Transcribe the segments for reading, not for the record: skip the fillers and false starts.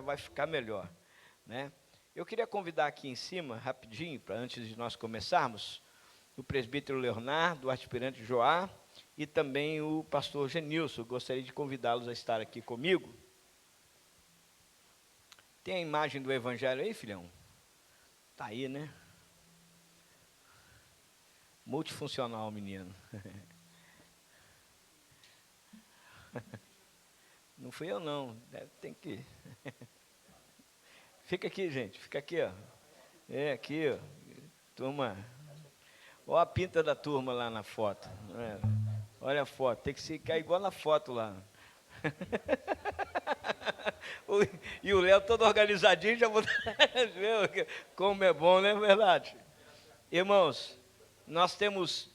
vai ficar melhor, né? Eu queria convidar aqui em cima, rapidinho, para antes de nós começarmos, o presbítero Leonardo, o aspirante Joá e também o pastor Genilson. Gostaria de convidá-los a estar aqui comigo. Tem a imagem do evangelho aí, filhão? Está aí, né? Multifuncional, menino. Não fui eu, não. Tem que... Fica aqui, gente. Fica aqui, ó. É, aqui, ó. Turma. Olha a pinta da turma lá na foto. Olha a foto. Tem que ficar igual na foto lá. E o Léo todo organizadinho, já vou... Como é bom, não é verdade? Irmãos, nós temos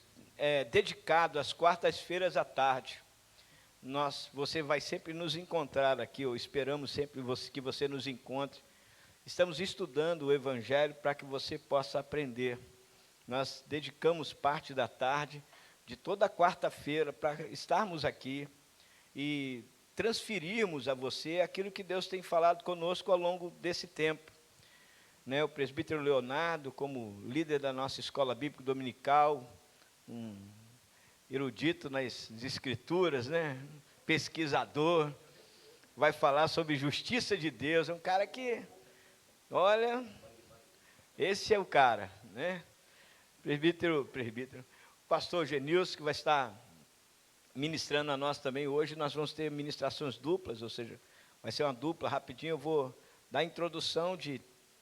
dedicado às quartas-feiras à tarde. Você vai sempre nos encontrar aqui, ou esperamos sempre que você nos encontre. Estamos estudando o Evangelho para que você possa aprender. Nós dedicamos parte da tarde, de toda quarta-feira, para estarmos aqui e transferirmos a você aquilo que Deus tem falado conosco ao longo desse tempo. Né, o presbítero Leonardo, como líder da nossa escola bíblica dominical, um erudito nas escrituras, né, pesquisador, vai falar sobre justiça de Deus. É um cara que, olha, esse é o cara, né? Presbítero, pastor Genilson, que vai estar ministrando a nós também hoje. Nós vamos ter ministrações duplas, ou seja, vai ser uma dupla rapidinho. Eu vou dar a introdução de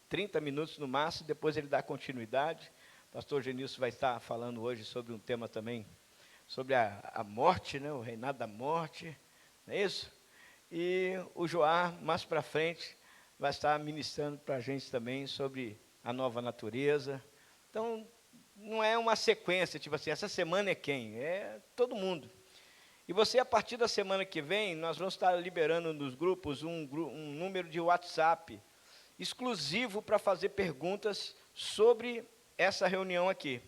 30 minutos no máximo, depois ele dá continuidade. O pastor Genilson vai estar falando hoje sobre um tema também, sobre a morte, né, o reinado da morte, não é isso? E o Joá, mais para frente, vai estar ministrando para a gente também sobre a nova natureza. Então, não é uma sequência, tipo assim, essa semana é quem? É todo mundo. E você, a partir da semana que vem, nós vamos estar liberando nos grupos um número de WhatsApp exclusivo para fazer perguntas sobre essa reunião aqui.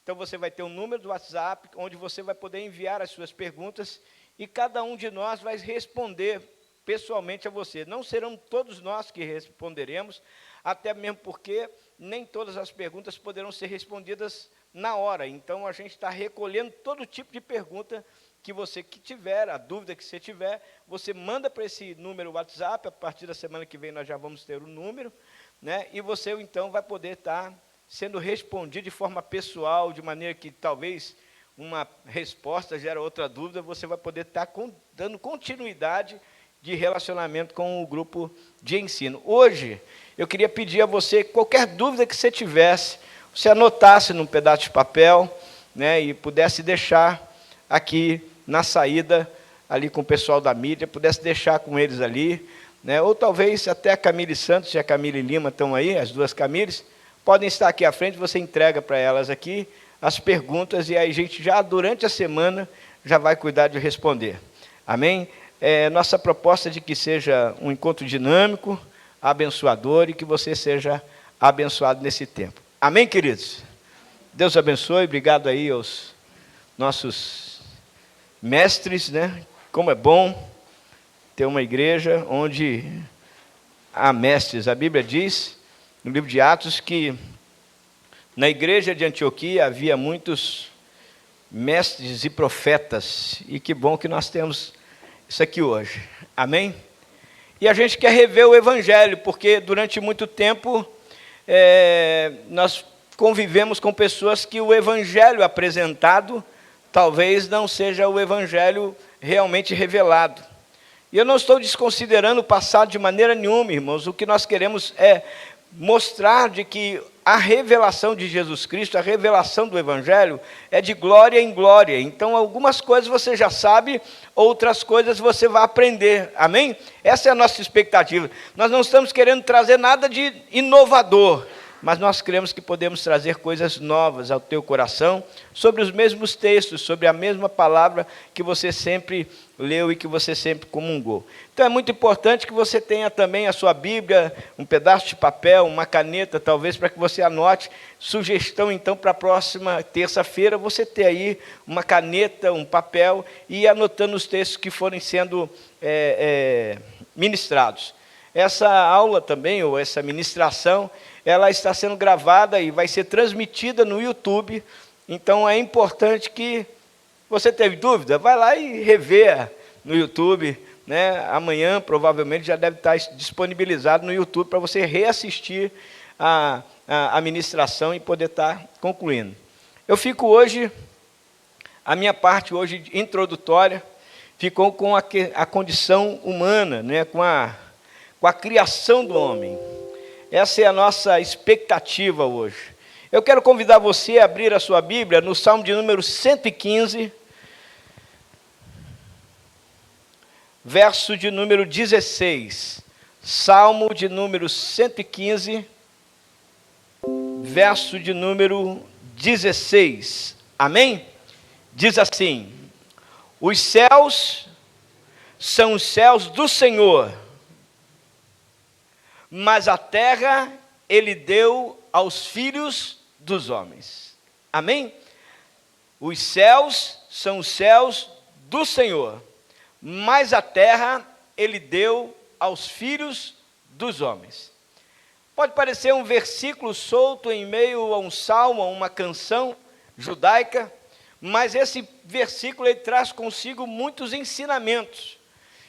Então, você vai ter um número do WhatsApp, onde você vai poder enviar as suas perguntas, e cada um de nós vai responder pessoalmente a você. Não serão todos nós que responderemos, até mesmo porque nem todas as perguntas poderão ser respondidas na hora. Então, a gente está recolhendo todo tipo de pergunta que você tiver, a dúvida que você tiver, você manda para esse número WhatsApp. A partir da semana que vem nós já vamos ter o número, né? E você, então, vai poder estar sendo respondido de forma pessoal, de maneira que talvez uma resposta gera outra dúvida, você vai poder estar dando continuidade de relacionamento com o grupo de ensino. Hoje, eu queria pedir a você, qualquer dúvida que você tivesse, você anotasse num pedaço de papel, né, e pudesse deixar aqui na saída, ali com o pessoal da mídia, pudesse deixar com eles ali, né, ou talvez até a Camille Santos e a Camille Lima estão aí, as duas Camilles, podem estar aqui à frente, você entrega para elas aqui as perguntas, e aí a gente já, durante a semana, já vai cuidar de responder. Amém? Nossa proposta é de que seja um encontro dinâmico, abençoador, e que você seja abençoado nesse tempo. Amém, queridos? Deus abençoe, obrigado aí aos nossos mestres, né? Como é bom ter uma igreja onde há mestres. A Bíblia diz, no livro de Atos, que na igreja de Antioquia havia muitos mestres e profetas, e que bom que nós temos isso aqui hoje. Amém? E a gente quer rever o Evangelho, porque durante muito tempo nós convivemos com pessoas que o Evangelho apresentado talvez não seja o Evangelho realmente revelado. E eu não estou desconsiderando o passado de maneira nenhuma, irmãos. O que nós queremos é mostrar de que a revelação de Jesus Cristo, a revelação do Evangelho, é de glória em glória. Então, algumas coisas você já sabe, outras coisas você vai aprender. Amém? Essa é a nossa expectativa. Nós não estamos querendo trazer nada de inovador, mas nós cremos que podemos trazer coisas novas ao teu coração, sobre os mesmos textos, sobre a mesma palavra que você sempre leu e que você sempre comungou. Então é muito importante que você tenha também a sua Bíblia, um pedaço de papel, uma caneta, talvez, para que você anote. Sugestão, então, para a próxima terça-feira, você ter aí uma caneta, um papel, e ir anotando os textos que forem sendo ministrados. essa aula também, ou essa ministração, ela está sendo gravada e vai ser transmitida no YouTube. Então é importante que você teve dúvida, vai lá e rever no YouTube, né? Amanhã provavelmente já deve estar disponibilizado no YouTube para você reassistir a ministração e poder estar concluindo. Eu fico hoje, a minha parte hoje introdutória, ficou com a condição humana, né? com a criação do homem. Essa é a nossa expectativa hoje. Eu quero convidar você a abrir a sua Bíblia no Salmo de número 115, verso de número 16. Salmo de número 115, verso de número 16. Amém? Diz assim: os céus são os céus do Senhor, mas a terra Ele deu aos filhos dos homens. Amém? Os céus são os céus do Senhor, mas a terra Ele deu aos filhos dos homens. Pode parecer um versículo solto em meio a um salmo, a uma canção judaica, mas esse versículo ele traz consigo muitos ensinamentos.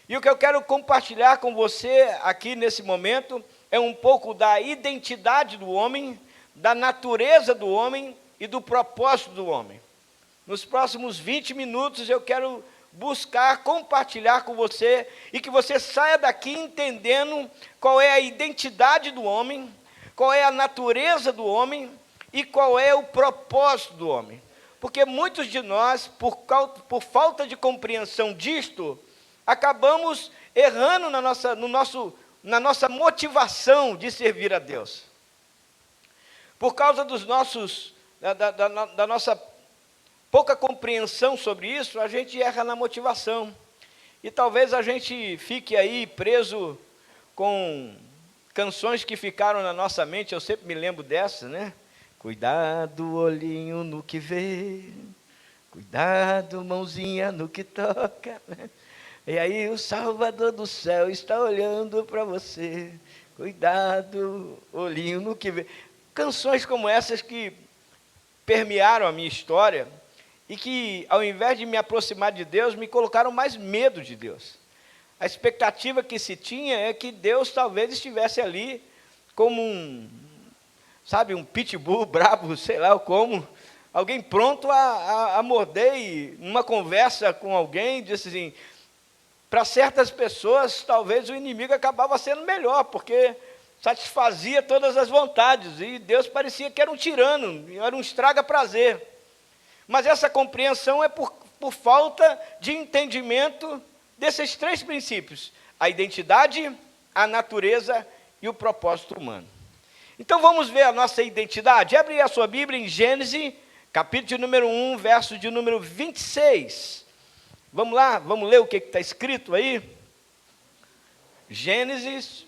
E o que eu quero compartilhar com você aqui nesse momento é um pouco da identidade do homem, da natureza do homem e do propósito do homem. Nos próximos 20 minutos eu quero buscar compartilhar com você e que você saia daqui entendendo qual é a identidade do homem, qual é a natureza do homem e qual é o propósito do homem. Porque muitos de nós, por falta de compreensão disto, acabamos errando na nossa motivação de servir a Deus. Por causa da nossa pouca compreensão sobre isso, a gente erra na motivação. E talvez a gente fique aí preso com canções que ficaram na nossa mente, eu sempre me lembro dessas, né? Cuidado, olhinho no que vê, cuidado, mãozinha no que toca. E aí o Salvador do céu está olhando para você, cuidado, olhinho no que vê. Canções como essas que permearam a minha história e que, ao invés de me aproximar de Deus, me colocaram mais medo de Deus. A expectativa que se tinha é que Deus talvez estivesse ali como um pitbull brabo, sei lá como, alguém pronto a morder, e numa conversa com alguém, disse assim, para certas pessoas, talvez o inimigo acabava sendo melhor, porque satisfazia todas as vontades, e Deus parecia que era um tirano, era um estraga-prazer. Mas essa compreensão é por falta de entendimento desses três princípios: a identidade, a natureza e o propósito humano. Então vamos ver a nossa identidade. Abre a sua Bíblia em Gênesis, capítulo de número 1, verso de número 26. Vamos lá, vamos ler o que está escrito aí? Gênesis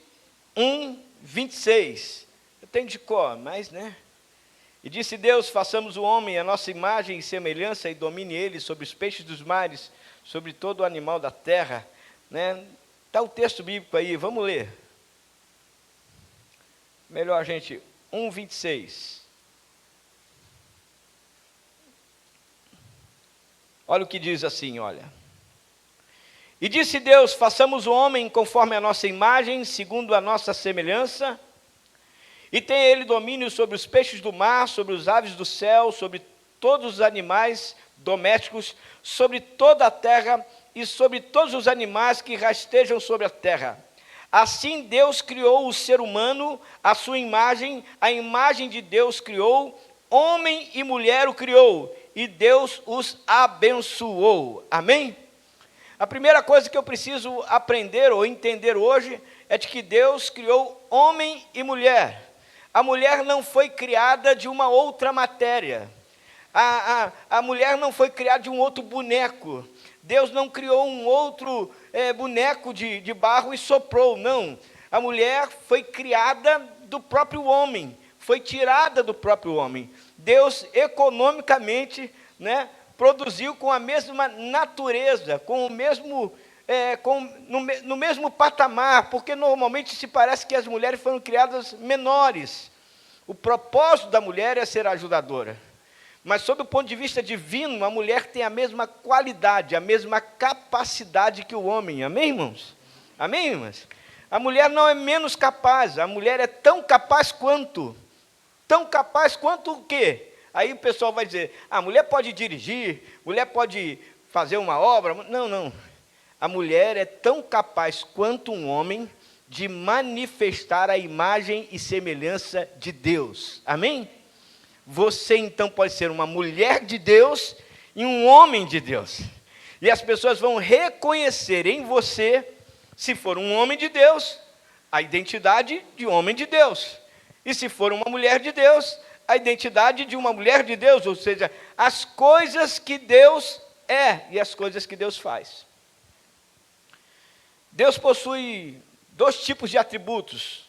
1, 26. Eu tenho de cor, mas, né? E disse Deus, façamos o homem a nossa imagem e semelhança, e domine ele sobre os peixes dos mares, sobre todo o animal da terra. Né? Está o texto bíblico aí, vamos ler. Melhor, gente, 1, 26. Olha o que diz assim, olha. E disse Deus, façamos o homem conforme a nossa imagem, segundo a nossa semelhança, e tenha ele domínio sobre os peixes do mar, sobre as aves do céu, sobre todos os animais domésticos, sobre toda a terra e sobre todos os animais que rastejam sobre a terra. Assim Deus criou o ser humano, a sua imagem, a imagem de Deus criou, homem e mulher o criou, e Deus os abençoou. Amém? A primeira coisa que eu preciso aprender ou entender hoje é de que Deus criou homem e mulher. A mulher não foi criada de uma outra matéria. A mulher não foi criada de um outro boneco. Deus não criou um outro boneco de barro e soprou, não. A mulher foi criada do próprio homem, foi tirada do próprio homem. Deus, economicamente, né, produziu com a mesma natureza, com o mesmo no mesmo patamar, porque normalmente se parece que as mulheres foram criadas menores. O propósito da mulher é ser ajudadora. Mas, sob o ponto de vista divino, a mulher tem a mesma qualidade, a mesma capacidade que o homem. Amém, irmãos? Amém, irmãs? A mulher não é menos capaz, a mulher é tão capaz quanto. Tão capaz quanto o quê? Aí o pessoal vai dizer, a mulher pode dirigir, mulher pode fazer uma obra. Não, não. A mulher é tão capaz quanto um homem de manifestar a imagem e semelhança de Deus. Amém? Você, então, pode ser uma mulher de Deus e um homem de Deus. E as pessoas vão reconhecer em você, se for um homem de Deus, a identidade de homem de Deus. E se for uma mulher de Deus, a identidade de uma mulher de Deus. Ou seja, as coisas que Deus é e as coisas que Deus faz. Deus possui 2 tipos de atributos.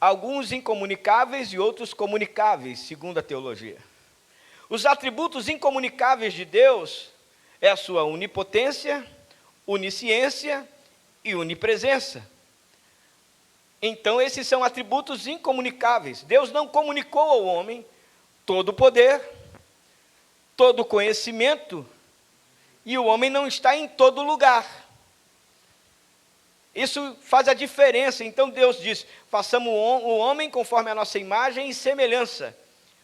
Alguns incomunicáveis e outros comunicáveis, segundo a teologia. Os atributos incomunicáveis de Deus é a sua onipotência, onisciência e onipresença. Então, esses são atributos incomunicáveis. Deus não comunicou ao homem todo o poder, todo o conhecimento, e o homem não está em todo lugar. Isso faz a diferença. Então Deus diz, façamos o homem conforme a nossa imagem e semelhança.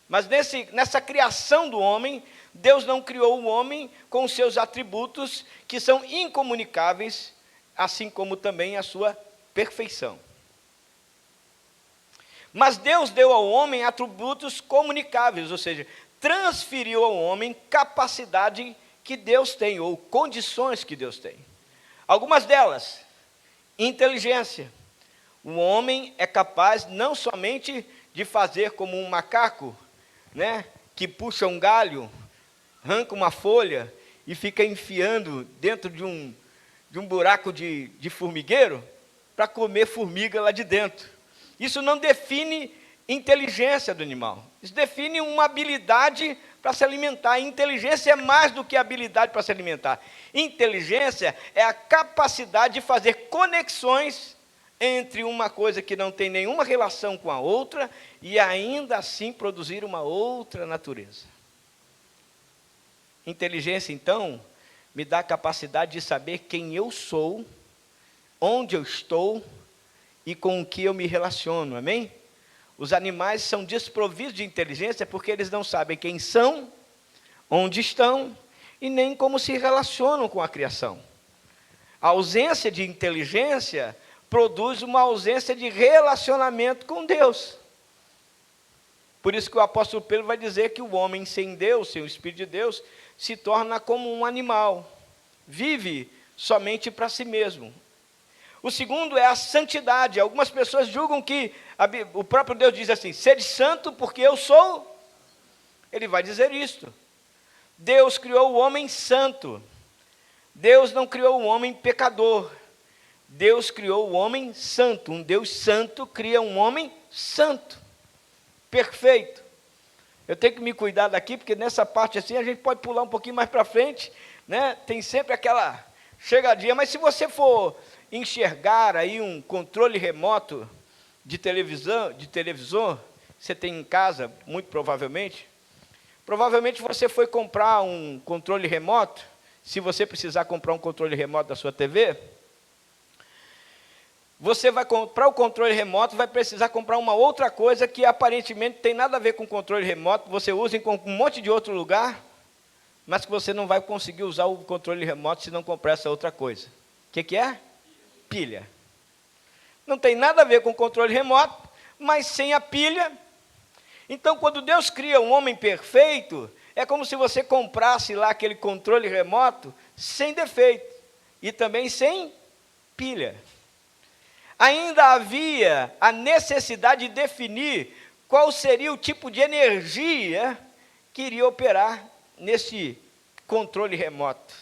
Mas nessa criação do homem, Deus não criou o homem com os seus atributos, que são incomunicáveis, assim como também a sua perfeição. Mas Deus deu ao homem atributos comunicáveis, ou seja, transferiu ao homem capacidade que Deus tem, ou condições que Deus tem. Algumas delas: inteligência. O homem é capaz não somente de fazer como um macaco, né, que puxa um galho, arranca uma folha e fica enfiando dentro de um buraco de formigueiro para comer formiga lá de dentro. Isso não define inteligência do animal. Isso define uma habilidade para se alimentar. Inteligência é mais do que habilidade para se alimentar. Inteligência é a capacidade de fazer conexões entre uma coisa que não tem nenhuma relação com a outra e ainda assim produzir uma outra natureza. Inteligência, então, me dá a capacidade de saber quem eu sou, onde eu estou e com o que eu me relaciono, amém? Os animais são desprovidos de inteligência porque eles não sabem quem são, onde estão e nem como se relacionam com a criação. A ausência de inteligência produz uma ausência de relacionamento com Deus. Por isso que o apóstolo Pedro vai dizer que o homem sem Deus, sem o Espírito de Deus, se torna como um animal, vive somente para si mesmo. O segundo é a santidade. Algumas pessoas julgam que o próprio Deus diz assim, sede santo porque eu sou. Ele vai dizer isto. Deus criou o homem santo. Deus não criou o homem pecador. Deus criou o homem santo. Um Deus santo cria um homem santo. Perfeito. Eu tenho que me cuidar daqui, porque nessa parte assim a gente pode pular um pouquinho mais para frente, né? Tem sempre aquela chegadinha, mas se você for enxergar aí um controle remoto de televisor, você tem em casa, muito provavelmente você foi comprar um controle remoto, se você precisar comprar um controle remoto da sua TV, você vai comprar o controle remoto, vai precisar comprar uma outra coisa que aparentemente tem nada a ver com o controle remoto, você usa em um monte de outro lugar, mas que você não vai conseguir usar o controle remoto se não comprar essa outra coisa. O que é? Pilha. Não tem nada a ver com o controle remoto, mas sem a pilha. Então, quando Deus cria um homem perfeito, é como se você comprasse lá aquele controle remoto sem defeito e também sem pilha. Ainda havia a necessidade de definir qual seria o tipo de energia que iria operar nesse controle remoto.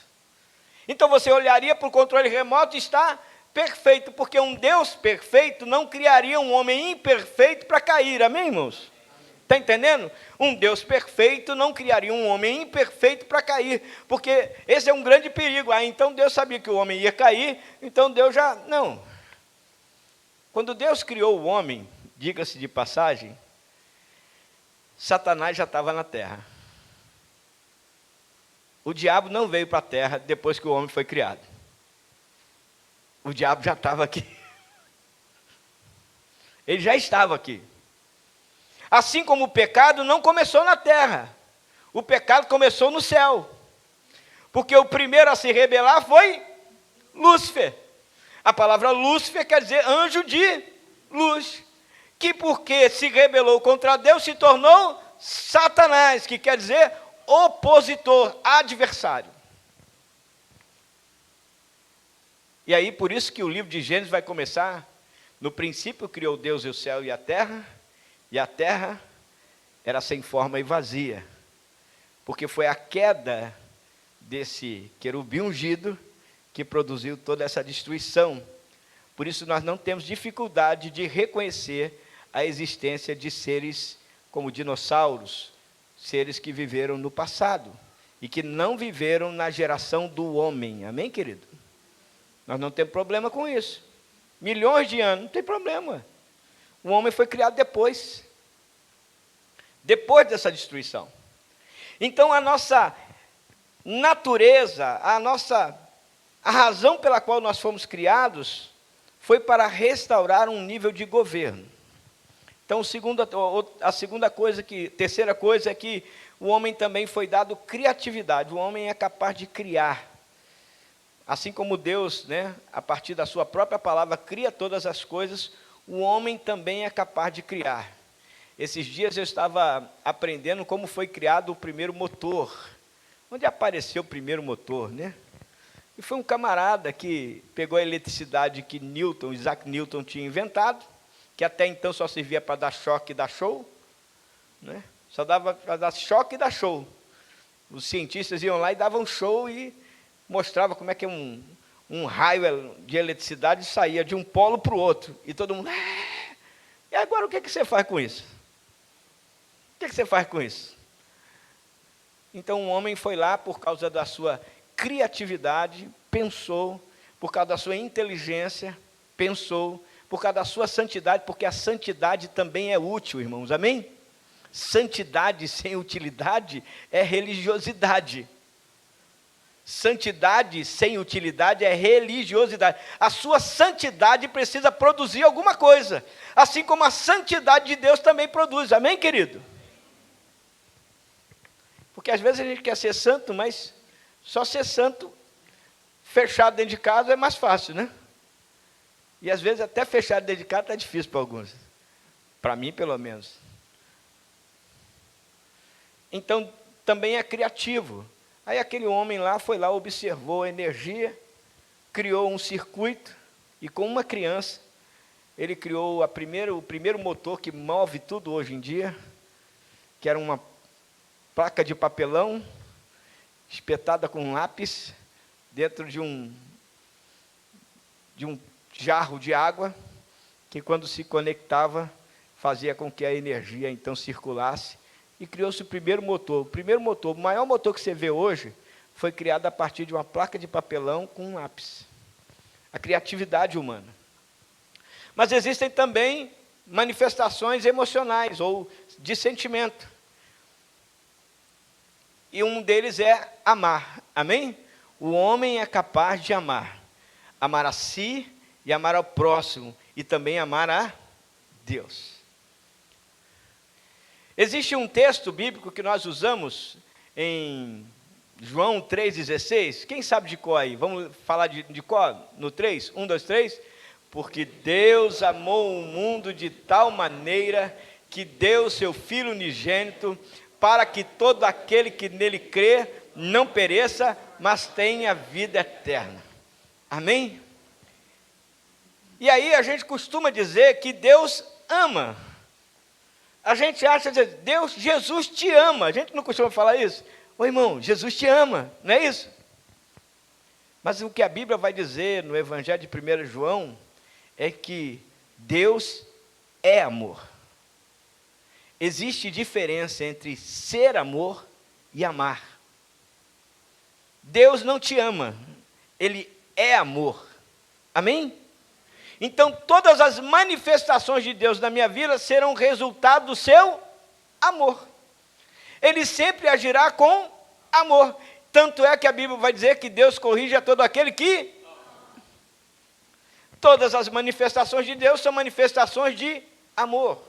Então você olharia para o controle remoto e está perfeito, porque um Deus perfeito não criaria um homem imperfeito para cair, amém, irmãos? Está entendendo? Um Deus perfeito não criaria um homem imperfeito para cair, porque esse é um grande perigo. Então Deus sabia que o homem ia cair, então Deus já... Não. Quando Deus criou o homem, diga-se de passagem, Satanás já estava na terra. O diabo não veio para a terra depois que o homem foi criado. O diabo já estava aqui. Ele já estava aqui. Assim como o pecado não começou na terra. O pecado começou no céu. Porque o primeiro a se rebelar foi Lúcifer. A palavra Lúcifer quer dizer anjo de luz. Que porque se rebelou contra Deus, se tornou Satanás, que quer dizer opositor, adversário. E aí, por isso que o livro de Gênesis vai começar, no princípio criou Deus o céu e a terra era sem forma e vazia, porque foi a queda desse querubim ungido que produziu toda essa destruição. Por isso nós não temos dificuldade de reconhecer a existência de seres como dinossauros, seres que viveram no passado e que não viveram na geração do homem. Amém, querido? Nós não temos problema com isso. Milhões de anos, não tem problema. O homem foi criado depois dessa destruição. Então a nossa natureza, a razão pela qual nós fomos criados foi para restaurar um nível de governo. Então, terceira coisa é que o homem também foi dado criatividade. O homem é capaz de criar. Assim como Deus, a partir da sua própria palavra, cria todas as coisas, o homem também é capaz de criar. Esses dias eu estava aprendendo como foi criado o primeiro motor. Onde apareceu o primeiro motor, E foi um camarada que pegou a eletricidade que Isaac Newton tinha inventado, que até então só servia para dar choque e dar show, Só dava para dar choque e dar show. Os cientistas iam lá e davam show e mostrava como é que um raio de eletricidade saía de um polo para o outro. E todo mundo... E agora o que você faz com isso? O que você faz com isso? Então o homem foi lá por causa da sua criatividade, pensou, por causa da sua inteligência, pensou, por causa da sua santidade, porque a santidade também é útil, irmãos, amém? Santidade sem utilidade é religiosidade. Santidade sem utilidade é religiosidade. A sua santidade precisa produzir alguma coisa, assim como a santidade de Deus também produz, amém, querido? Porque às vezes a gente quer ser santo, mas só ser santo fechado dentro de casa é mais fácil, E às vezes até fechado dentro de casa está difícil para alguns. Para mim, pelo menos. Então, também é criativo. Aí aquele homem lá foi lá, observou a energia, criou um circuito, e com uma criança, ele criou o primeiro motor que move tudo hoje em dia, que era uma placa de papelão, espetada com um lápis, dentro de um jarro de água, que quando se conectava, fazia com que a energia então circulasse, e criou-se o primeiro motor. O primeiro motor, o maior motor que você vê hoje, foi criado a partir de uma placa de papelão com um lápis. A criatividade humana. Mas existem também manifestações emocionais, ou de sentimento. E um deles é amar, amém? O homem é capaz de amar. Amar a si e amar ao próximo, e também amar a Deus. Existe um texto bíblico que nós usamos em João 3,16. Quem sabe de cor aí? Vamos falar de cor no 3? 1, 2, 3. Porque Deus amou o mundo de tal maneira que deu seu Filho unigênito, para que todo aquele que nele crê não pereça, mas tenha vida eterna. Amém? E aí a gente costuma dizer que Deus ama. A gente acha que Jesus te ama. A gente não costuma falar isso? Ô irmão, Jesus te ama, não é isso? Mas o que a Bíblia vai dizer no Evangelho de 1 João é que Deus é amor. existe diferença entre ser amor e amar. Deus não te ama, Ele é amor. Amém? Então, todas as manifestações de Deus na minha vida serão resultado do seu amor. Ele sempre agirá com amor. Tanto é que a Bíblia vai dizer que Deus corrige a todo aquele que... Todas as manifestações de Deus são manifestações de amor.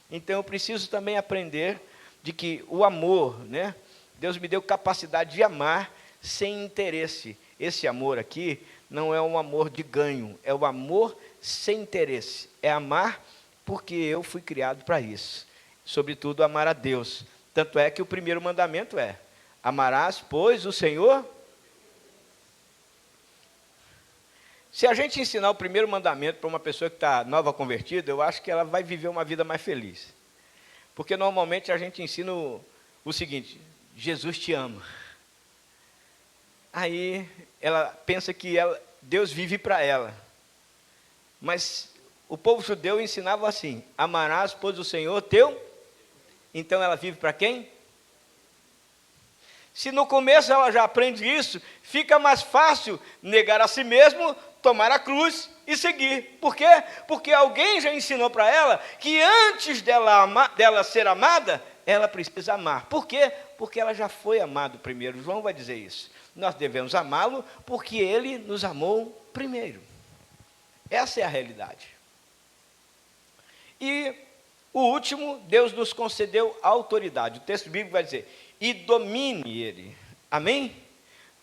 Então, eu preciso também aprender de que o amor, né? Deus me deu capacidade de amar sem interesse. Esse amor aqui não é um amor de ganho, é o amor sem interesse. É amar porque eu fui criado para isso. Sobretudo, amar a Deus. Tanto é que o primeiro mandamento é: amarás, pois, o Senhor. Se a gente ensinar o primeiro mandamento para uma pessoa que está nova convertida, eu acho que ela vai viver uma vida mais feliz. Porque normalmente a gente ensina o seguinte: Jesus te ama. Aí ela pensa que Deus vive para ela. Mas o povo judeu ensinava assim: amarás, pois, o Senhor teu. Então ela vive para quem? Se no começo ela já aprende isso, fica mais fácil negar a si mesmo, tomar a cruz e seguir. Por quê? Porque alguém já ensinou para ela que antes dela ser amada, ela precisa amar. Por quê? Porque ela já foi amada primeiro. João vai dizer isso. Nós devemos amá-lo porque ele nos amou primeiro. Essa é a realidade. E o último, Deus nos concedeu autoridade. O texto bíblico vai dizer: e domine ele. Amém?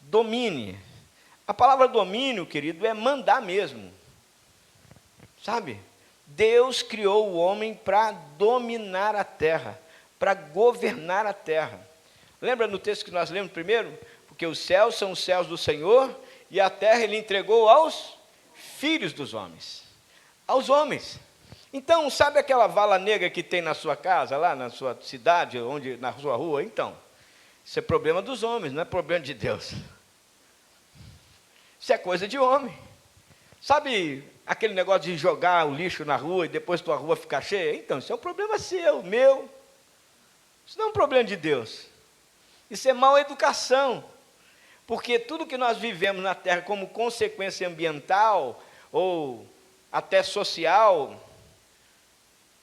Domine. A palavra domínio, querido, é mandar mesmo. Sabe? Deus criou o homem para dominar a terra, para governar a terra. Lembra no texto que nós lemos primeiro? Porque os céus são os céus do Senhor e a terra ele entregou aos filhos dos homens. Aos homens. Então, sabe aquela vala negra que tem na sua casa, lá na sua cidade, na sua rua? Então, isso é problema dos homens, não é problema de Deus. Isso é coisa de homem. Sabe aquele negócio de jogar o lixo na rua e depois tua rua ficar cheia? Então, isso é um problema seu, meu. Isso não é um problema de Deus. Isso é mal educação. Porque tudo que nós vivemos na terra como consequência ambiental ou até social,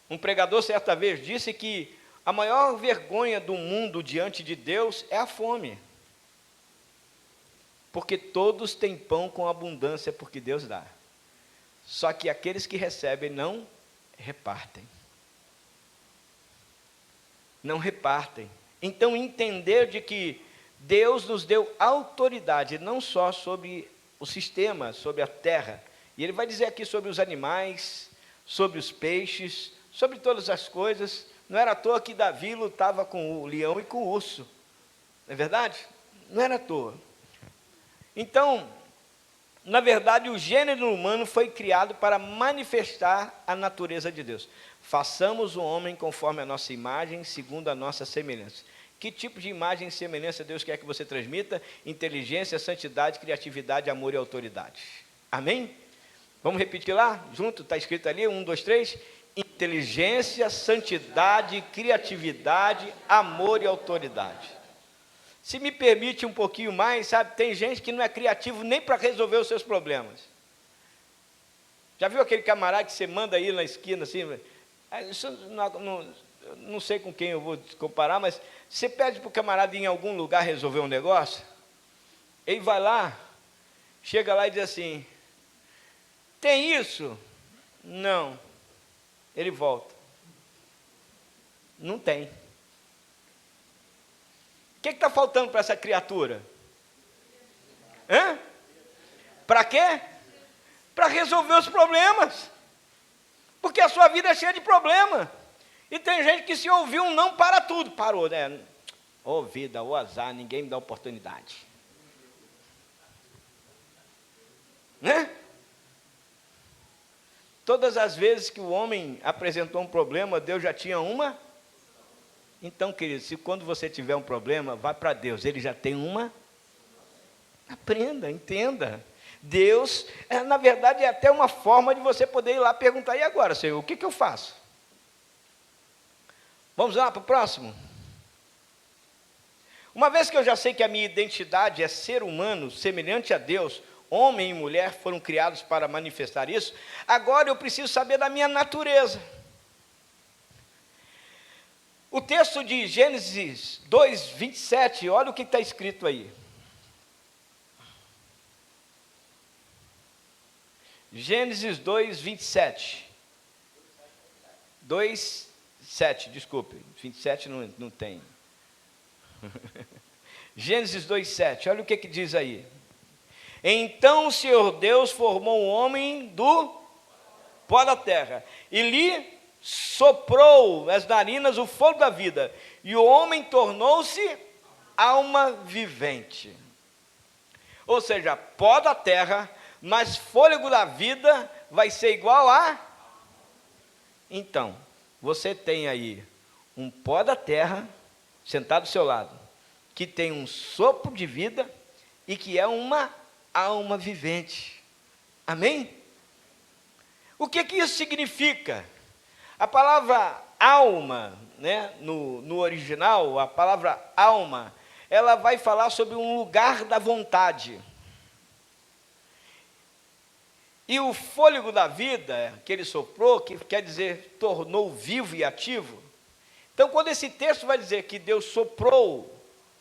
um pregador certa vez disse que a maior vergonha do mundo diante de Deus é a fome. Porque todos têm pão com abundância porque Deus dá. Só que aqueles que recebem não repartem. Não repartem. Então entender de que Deus nos deu autoridade, não só sobre o sistema, sobre a terra. E Ele vai dizer aqui sobre os animais, sobre os peixes, sobre todas as coisas. Não era à toa que Davi lutava com o leão e com o urso. Não é verdade? Não era à toa. Então, na verdade, o gênero humano foi criado para manifestar a natureza de Deus. Façamos o homem conforme a nossa imagem, segundo a nossa semelhança. Que tipo de imagem e semelhança Deus quer que você transmita? Inteligência, santidade, criatividade, amor e autoridade. Amém? Vamos repetir lá? Junto, está escrito ali, 1, 2, 3. Inteligência, santidade, criatividade, amor e autoridade. Se me permite um pouquinho mais, sabe, tem gente que não é criativo nem para resolver os seus problemas. Já viu aquele camarada que você manda ir na esquina assim? Isso não sei com quem eu vou comparar, mas você pede para o camarada ir em algum lugar resolver um negócio, ele vai lá, chega lá e diz assim: tem isso? Não. Ele volta. Não tem. O que está faltando para essa criatura? Para quê? Para resolver os problemas. Porque a sua vida é cheia de problema. E tem gente que se ouviu um não para tudo. Parou, né? Ô vida, ô azar, ninguém me dá oportunidade. Né? Todas as vezes que o homem apresentou um problema, Deus já tinha uma. Então, querido, se quando você tiver um problema, vá para Deus, Ele já tem uma. Aprenda, entenda. Deus, na verdade, é até uma forma de você poder ir lá perguntar: e agora, Senhor, o que eu faço? Vamos lá para o próximo? Uma vez que eu já sei que a minha identidade é ser humano, semelhante a Deus, homem e mulher foram criados para manifestar isso, agora eu preciso saber da minha natureza. O texto de Gênesis 2, 27, olha o que está escrito aí. Gênesis 2, 27. 2, 7, desculpe, 27 não tem. Gênesis 2, 7, olha o que diz aí. Então o Senhor Deus formou o homem do pó da terra, e lhe soprou nas narinas o fogo da vida, e o homem tornou-se alma vivente. Ou seja, pó da terra, mas fôlego da vida vai ser igual a... Então, você tem aí um pó da terra, sentado do seu lado, que tem um sopro de vida, e que é uma alma vivente. Amém? O que isso significa? A palavra alma, né, no original, a palavra alma, ela vai falar sobre um lugar da vontade. E o fôlego da vida, que ele soprou, que quer dizer, tornou vivo e ativo. Então, quando esse texto vai dizer que Deus soprou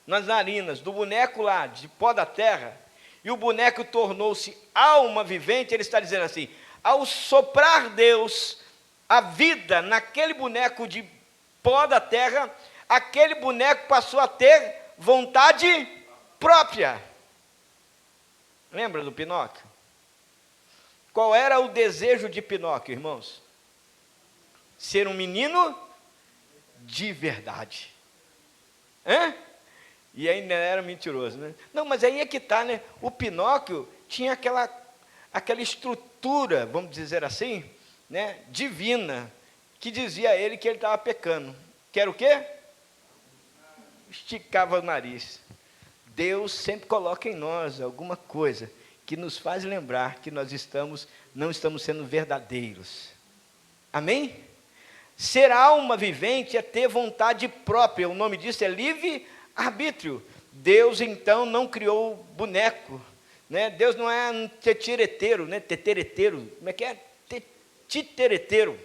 nas narinas do boneco lá, de pó da terra, e o boneco tornou-se alma vivente, ele está dizendo assim, ao soprar Deus a vida naquele boneco de pó da terra, aquele boneco passou a ter vontade própria. Lembra do Pinóquio? Qual era o desejo de Pinóquio, irmãos? Ser um menino de verdade. E ainda era mentiroso, né? Não, mas aí é que está, né? O Pinóquio tinha aquela estrutura, vamos dizer assim, né, divina, que dizia a ele que ele estava pecando. Que era o quê? Esticava o nariz. Deus sempre coloca em nós alguma coisa que nos faz lembrar que nós não estamos sendo verdadeiros. Amém? Ser alma vivente é ter vontade própria, o nome disso é livre-arbítrio. Deus, então, não criou boneco, né? Deus não é um tetireteiro, né? Tetereteiro, como é que é? Titereteiro,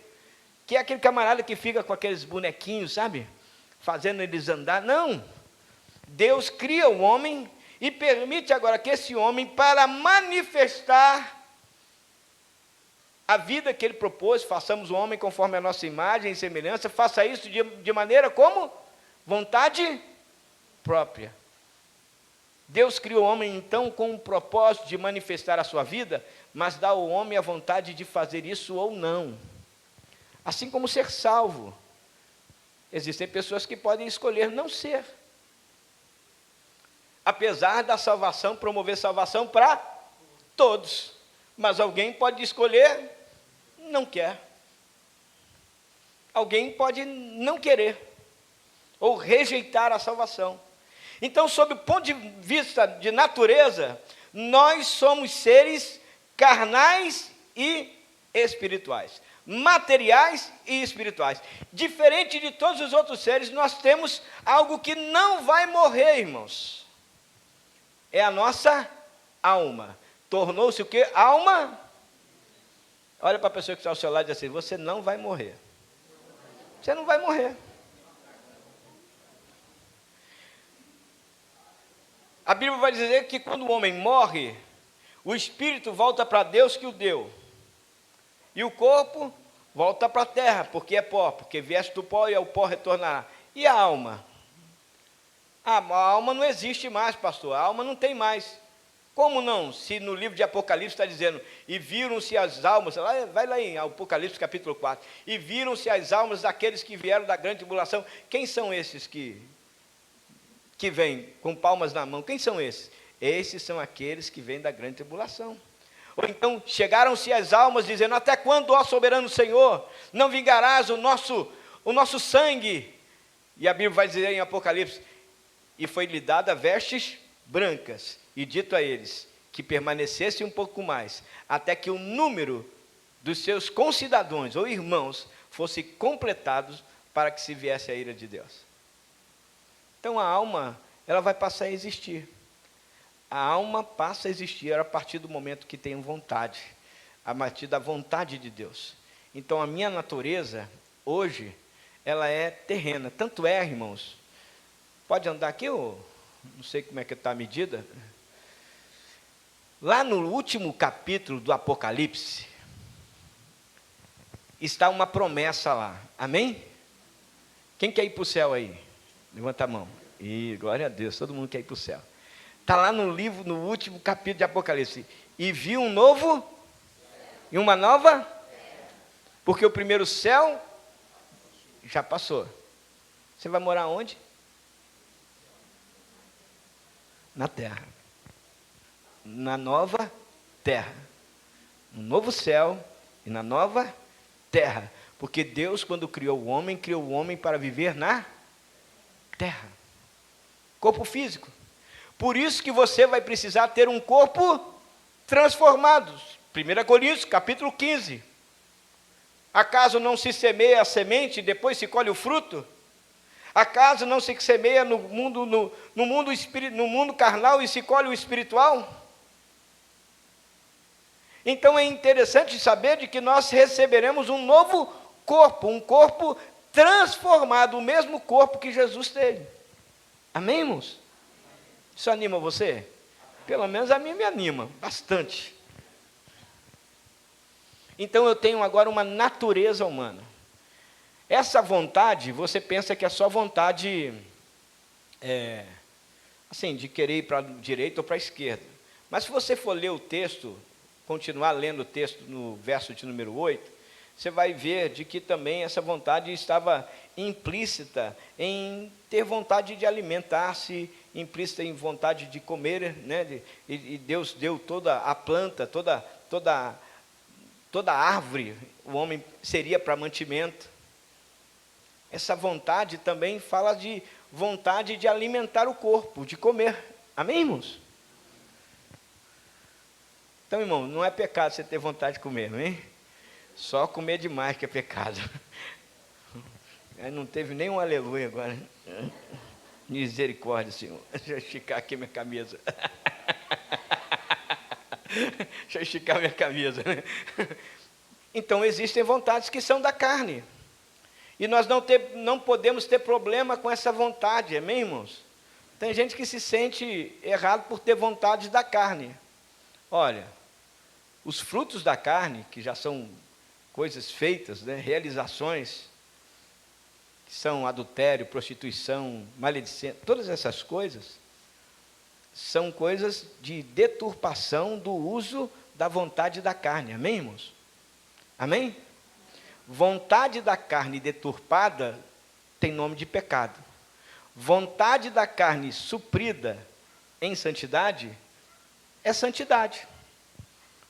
que é aquele camarada que fica com aqueles bonequinhos, sabe? Fazendo eles andar. Não! Deus cria o homem e permite agora que esse homem, para manifestar a vida que ele propôs, façamos o homem conforme a nossa imagem e semelhança, faça isso de maneira como? Vontade própria. Deus criou o homem então com o propósito de manifestar a sua vida, mas dá ao homem a vontade de fazer isso ou não. Assim como ser salvo. Existem pessoas que podem escolher não ser. Apesar da salvação, promover salvação para todos. Mas alguém pode escolher, não quer. Alguém pode não querer. Ou rejeitar a salvação. Então, sob o ponto de vista de natureza, nós somos seres carnais e espirituais. Materiais e espirituais. Diferente de todos os outros seres, nós temos algo que não vai morrer, irmãos. É a nossa alma. Tornou-se o quê? Alma. Olha para a pessoa que está ao seu lado e diz assim, você não vai morrer. Você não vai morrer. A Bíblia vai dizer que quando o homem morre, o espírito volta para Deus que o deu. E o corpo volta para a terra, porque é pó, porque vieste do pó e ao pó retornará. E a alma? A alma não existe mais, pastor, a alma não tem mais. Como não? Se no livro de Apocalipse está dizendo, e viram-se as almas, vai lá em Apocalipse capítulo 4, e viram-se as almas daqueles que vieram da grande tribulação. Quem são esses que vêm com palmas na mão? Quem são esses? Esses são aqueles que vêm da grande tribulação. Ou então, chegaram-se as almas dizendo, até quando, ó soberano Senhor, não vingarás o nosso sangue? E a Bíblia vai dizer em Apocalipse, e foi-lhe dada vestes brancas, e dito a eles, que permanecessem um pouco mais, até que o número dos seus concidadãos ou irmãos fosse completado para que se viesse a ira de Deus. Então a alma, ela vai passar a existir. A alma passa a existir a partir do momento que tem vontade, a partir da vontade de Deus. Então a minha natureza, hoje, ela é terrena. Tanto é, irmãos, pode andar aqui, ou não sei como é que está a medida. Lá no último capítulo do Apocalipse, está uma promessa lá, amém? Quem quer ir para o céu aí? Levanta a mão. E glória a Deus, todo mundo quer ir para o céu. Está lá no livro, no último capítulo de Apocalipse. E viu um novo e uma nova, porque o primeiro céu já passou. Você vai morar onde? Na terra. Na nova terra. No novo céu e na nova terra. Porque Deus, quando criou o homem para viver na terra. Corpo físico. Por isso que você vai precisar ter um corpo transformado. 1 Coríntios, capítulo 15. Acaso não se semeia a semente e depois se colhe o fruto? Acaso não se semeia no mundo carnal e se colhe o espiritual? Então é interessante saber de que nós receberemos um novo corpo, um corpo transformado, o mesmo corpo que Jesus teve. Amém, irmãos? Isso anima você? Pelo menos a mim me anima bastante. Então eu tenho agora uma natureza humana. Essa vontade, você pensa que é só vontade, assim, de querer ir para a direita ou para a esquerda. Mas se você for ler o texto, continuar lendo o texto no verso de número 8, você vai ver de que também essa vontade estava implícita em ter vontade de alimentar-se, implícita em vontade de comer, né? E Deus deu toda a planta, toda árvore, o homem seria para mantimento. Essa vontade também fala de vontade de alimentar o corpo, de comer. Amém, irmãos? Então, irmão, não é pecado você ter vontade de comer, amém? Só comer demais que é pecado. Não teve nem um aleluia agora. Misericórdia, Senhor. Deixa eu esticar aqui minha camisa. Deixa eu esticar minha camisa. Então, existem vontades que são da carne. E nós não podemos ter problema com essa vontade, amém, irmãos? Tem gente que se sente errado por ter vontade da carne. Olha, os frutos da carne, que já são coisas feitas, né, realizações, que são adultério, prostituição, maledicência, todas essas coisas, são coisas de deturpação do uso da vontade da carne, amém, irmãos? Amém? Vontade da carne deturpada tem nome de pecado. Vontade da carne suprida em santidade é santidade.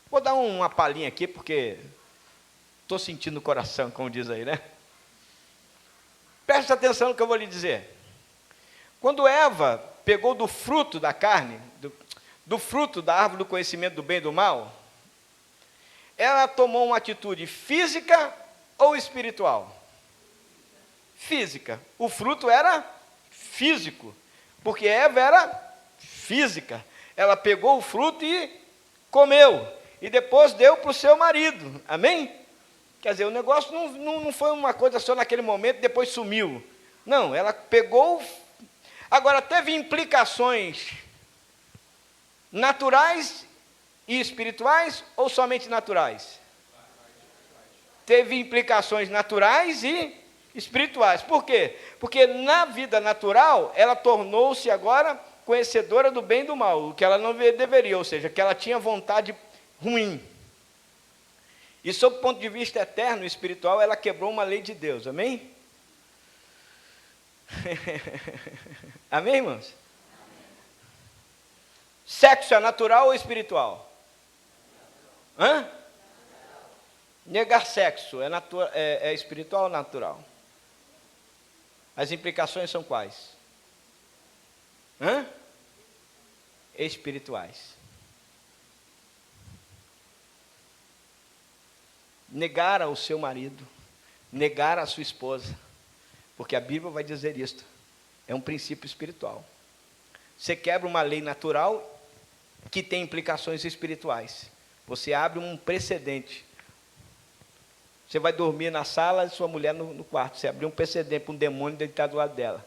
Vou dar uma palhinha aqui, porque estou sentindo o coração, como diz aí, né? Preste atenção no que eu vou lhe dizer. Quando Eva pegou do fruto da carne, do fruto da árvore do conhecimento do bem e do mal, ela tomou uma atitude física ou espiritual? Física. O fruto era físico, porque Eva era física. Ela pegou o fruto e comeu, e depois deu para o seu marido, amém? Quer dizer, o negócio não foi uma coisa só naquele momento, depois sumiu. Não, ela pegou. Agora, teve implicações naturais e espirituais, ou somente naturais? Teve implicações naturais e espirituais. Por quê? Porque na vida natural, ela tornou-se agora conhecedora do bem e do mal, o que ela não deveria, ou seja, que ela tinha vontade ruim. E sob o ponto de vista eterno e espiritual, ela quebrou uma lei de Deus, amém? Amém, irmãos? Sexo é natural ou espiritual? Hã? Negar sexo é espiritual ou natural? As implicações são quais? Hã? Espirituais. Negar ao seu marido, negar à sua esposa, Porque a Bíblia vai dizer isto. É um princípio espiritual. Você quebra uma lei natural que tem implicações espirituais. Você abre um precedente. Você vai dormir na sala e sua mulher no quarto. Você abriu um precedente para um demônio deitar do lado dela.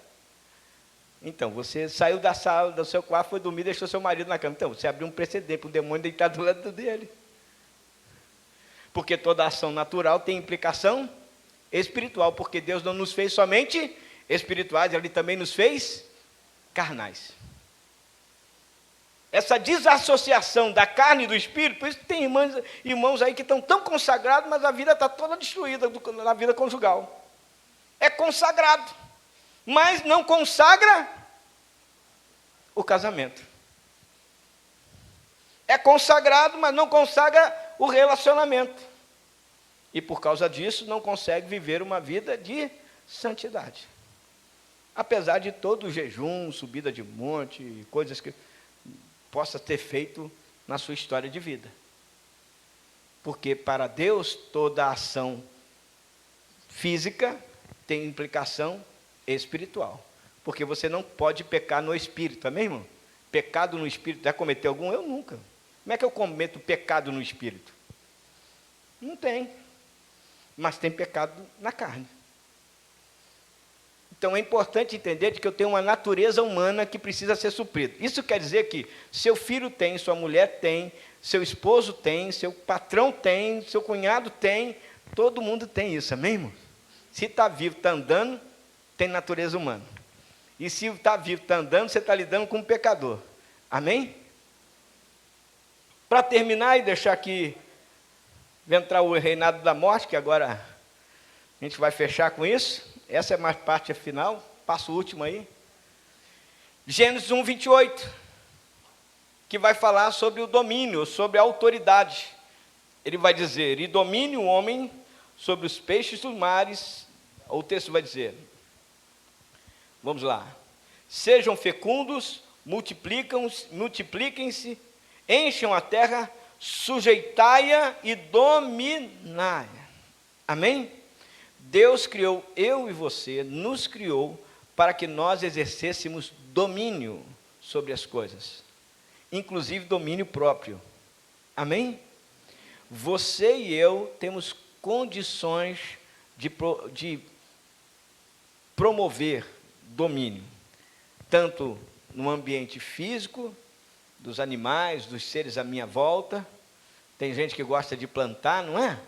Então, você saiu da sala, do seu quarto, foi dormir e deixou seu marido na cama. Então, você abriu um precedente para o demônio deitar do lado dele. Porque toda ação natural tem implicação espiritual. Porque Deus não nos fez somente espirituais, Ele também nos fez carnais. Essa desassociação da carne e do espírito, por isso que tem irmãos aí que estão tão consagrados, mas a vida está toda destruída na vida conjugal. É consagrado, mas não consagra o casamento. É consagrado, mas não consagra o relacionamento. E por causa disso não consegue viver uma vida de santidade. Apesar de todo o jejum, subida de monte, coisas que possa ter feito na sua história de vida. Porque para Deus toda ação física tem implicação espiritual. Porque você não pode pecar no espírito, amém, irmão? Pecado no espírito, já cometeu algum? Eu nunca. Como é que eu cometo pecado no espírito? Não tem. Mas tem pecado na carne. Então é importante entender que eu tenho uma natureza humana que precisa ser suprida. Isso quer dizer que seu filho tem, sua mulher tem, seu esposo tem, seu patrão tem, seu cunhado tem, todo mundo tem isso, amém, irmão? Se está vivo, está andando, tem natureza humana. E se está vivo, está andando, você está lidando com um pecador. Amém? Para terminar e deixar aqui, entrar o reinado da morte, que agora a gente vai fechar com isso. Essa é mais parte final, passo o último aí. Gênesis 1, 28, que vai falar sobre o domínio, sobre a autoridade. Ele vai dizer, e domine o homem sobre os peixes dos mares. O texto vai dizer, vamos lá. Sejam fecundos, multipliquem-se, encham a terra, sujeitai-a e dominai-a. Amém? Deus criou eu e você, nos criou para que nós exercêssemos domínio sobre as coisas, inclusive domínio próprio. Amém? Você e eu temos condições de promover domínio, tanto no ambiente físico, dos animais, dos seres à minha volta. Tem gente que gosta de plantar, não é?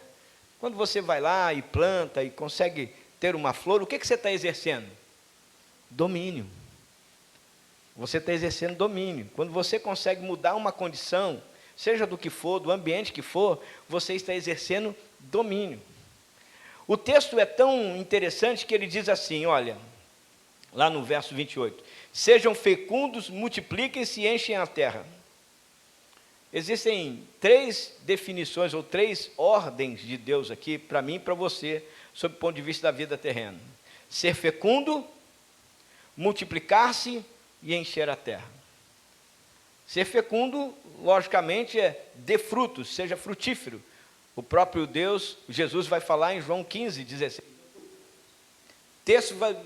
Quando você vai lá e planta e consegue ter uma flor, o que você está exercendo? Domínio. Você está exercendo domínio. Quando você consegue mudar uma condição, seja do que for, do ambiente que for, você está exercendo domínio. O texto é tão interessante que ele diz assim, olha, lá no verso 28, sejam fecundos, multipliquem-se e enchem a terra. Existem 3 definições ou 3 ordens de Deus aqui, para mim e para você, sob o ponto de vista da vida terrena. Ser fecundo, multiplicar-se e encher a terra. Ser fecundo, logicamente, é dê frutos, seja frutífero. O próprio Deus, Jesus vai falar em João 15, 16.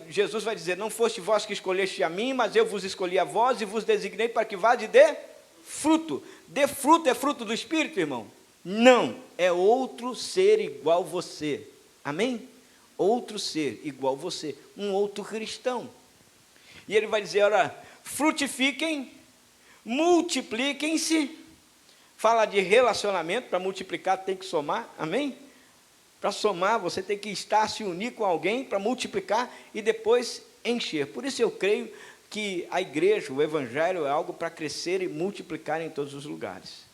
Jesus vai dizer, não foste vós que escolheste a mim, mas eu vos escolhi a vós e vos designei para que vá de dê fruto. Dê fruto é fruto do Espírito, irmão? Não, é outro ser igual você. Amém? Outro ser igual você, um outro cristão. E ele vai dizer, olha, frutifiquem, multipliquem-se. Fala de relacionamento, para multiplicar tem que somar, amém? Para somar, você tem que estar, se unir com alguém para multiplicar e depois encher. Por isso eu creio que a igreja, o evangelho é algo para crescer e multiplicar em todos os lugares.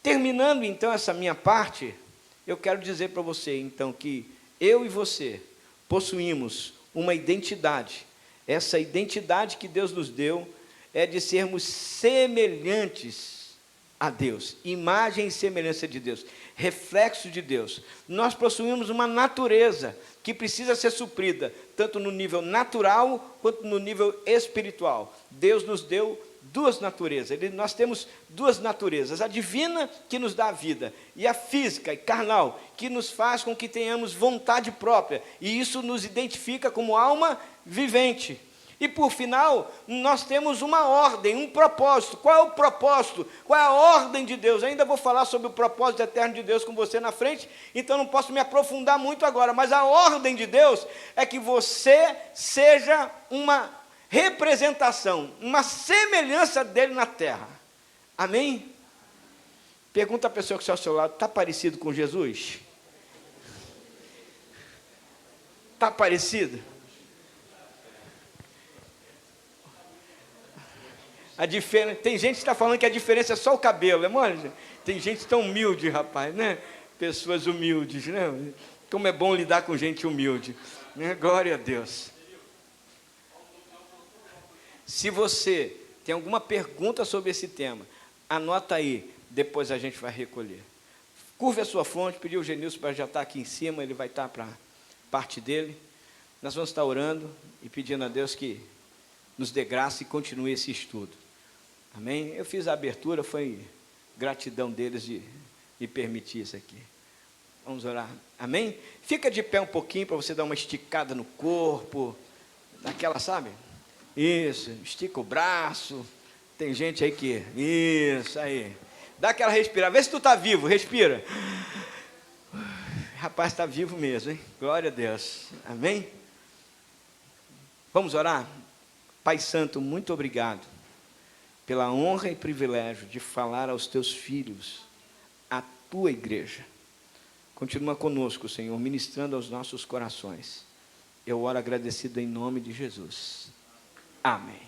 Terminando então essa minha parte, eu quero dizer para você então que eu e você possuímos uma identidade. Essa identidade que Deus nos deu é de sermos semelhantes a Deus, imagem e semelhança de Deus, reflexo de Deus. Nós possuímos uma natureza que precisa ser suprida, tanto no nível natural quanto no nível espiritual. Deus nos deu duas naturezas. Nós temos duas naturezas, a divina, que nos dá a vida, e a física e carnal, que nos faz com que tenhamos vontade própria, e isso nos identifica como alma vivente. E por final, nós temos uma ordem, um propósito. Qual é o propósito? Qual é a ordem de Deus? Ainda vou falar sobre o propósito eterno de Deus com você na frente, então não posso me aprofundar muito agora, mas a ordem de Deus é que você seja uma representação, uma semelhança dele na terra. Amém? Pergunta a pessoa que está ao seu lado: está parecido com Jesus? Está parecido? Tem gente que está falando que a diferença é só o cabelo, é mole? Tem gente tão humilde, rapaz, né? Pessoas humildes, né? Como é bom lidar com gente humilde, né? Glória a Deus. Se você tem alguma pergunta sobre esse tema, anota aí, depois a gente vai recolher. Curve a sua fronte, pediu o Genilson para já estar aqui em cima, ele vai estar para parte dele. Nós vamos estar orando e pedindo a Deus que nos dê graça e continue esse estudo. Amém? Eu fiz a abertura, foi gratidão deles de me permitir isso aqui. Vamos orar. Amém? Fica de pé um pouquinho para você dar uma esticada no corpo, daquela, sabe? Isso, estica o braço. Tem gente aí que... Isso, aí. Dá aquela respirada. Vê se tu está vivo, respira. Rapaz, está vivo mesmo, hein? Glória a Deus. Amém? Vamos orar? Pai Santo, muito obrigado pela honra e privilégio de falar aos teus filhos, à tua igreja. Continua conosco, Senhor, ministrando aos nossos corações. Eu oro agradecido em nome de Jesus. Amém.